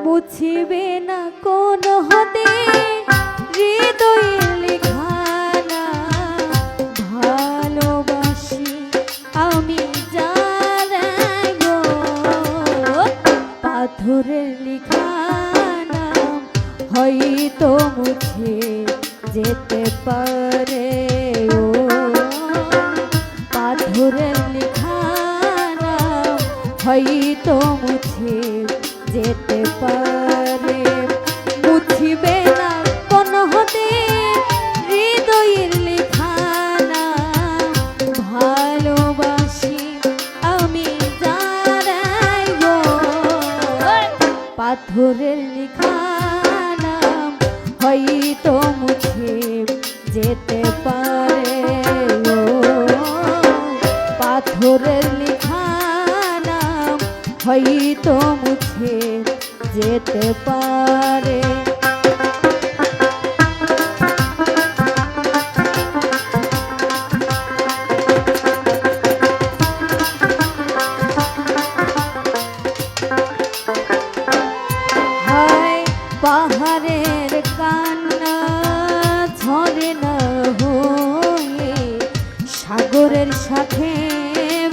মুছিবে না কোন হতে হৃদয়ের লেখানা ভালোবাসি আমি যারা গো পাথরের লেখানা হয়তো মুছে যেতে পারে ও পাথরের লেখানা হয়তো মুছে যেতে পারে মুছিবে না কোন হতে হৃদয়ের লেখানা ভালোবাসি আমি যারাই গো পাথরের লেখানা হয়তো মুছে যেতে পারে ও পাথরের লেখানা হয়তো মুছে যেতে পারে হায় পাহাড়ের কান্না ঝরে না হয়ে সাগরের সাথে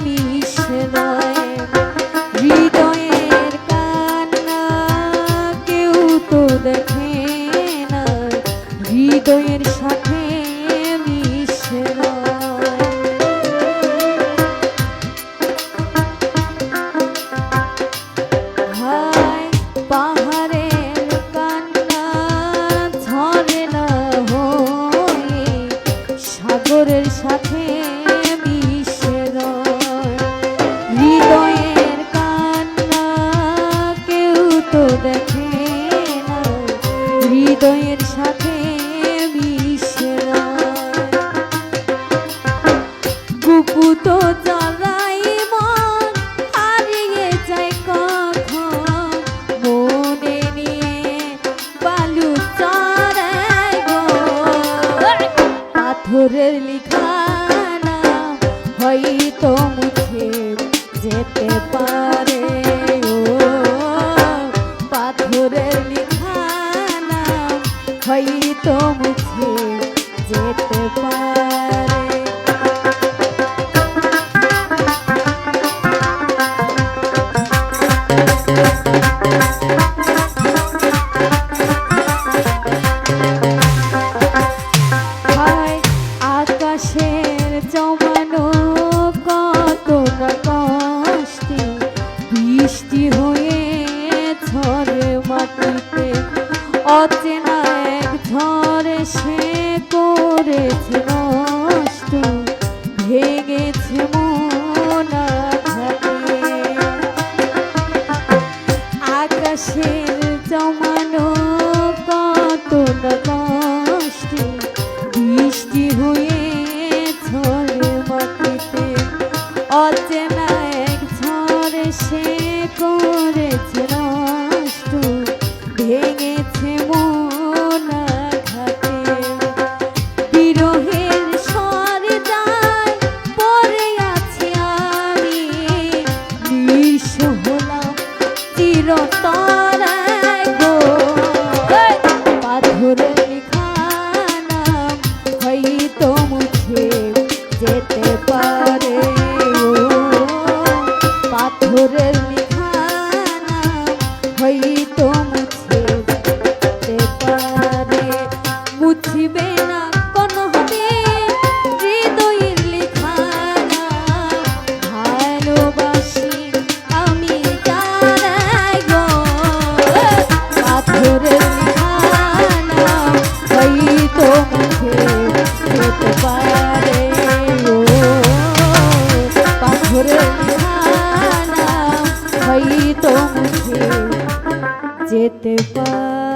মিশে নয় হৃদয়ের কান্না কেউ তো দেখে না হৃদয়ের সাথে মিশে হায় পাহাড়ের কান্না ঝরে না হয়ে সাগরের সাথে মিশে হৃদয়ের কান্না কেউ তো দেখে না হৃদয়ের সাথে মিশে গুপুত জ্বালাই মন হারিয়ে যায় কখন মনে নিয়ে বালু চড়াই গো পাথরের লিখানা হয়তো মুছে যেতে পারে ও পাথরের লিখানা হয়তো মুছে যেতে পারে হায় আকাশের জমানো কত কষ্টে বৃষ্টি হয়ে ঝরে মাটিতে অচেনা এক ঝড়ে সে করেছে নষ্ট ভেঙেছে মন আঘাতে আকাশের জমানো কত কষ্টে বৃষ্টি হয়ে ঝরে মাটিতে অচেনা এক ঝড়ে সে করেছে নষ্ট ভেঙেছে মন আঘাতে বিরহের স্বর যায় পড়ে আছি আমি নিঃস্ব হলাম চিরতরায় গো পাথরের লিখানা হয়তো মুছে যেতে পারে ও পাথরের লিখানা হয়তো মুছে যেতে পারে মুছিবে না কোন হতে হৃদয়ের লিখানা ভালোবাসি আমি যারাই গো পাথরের লিখানা হয়তো মুছে যেতে পারে ও পাথরের লিখানা হয়তো মুছে যেতে পারে।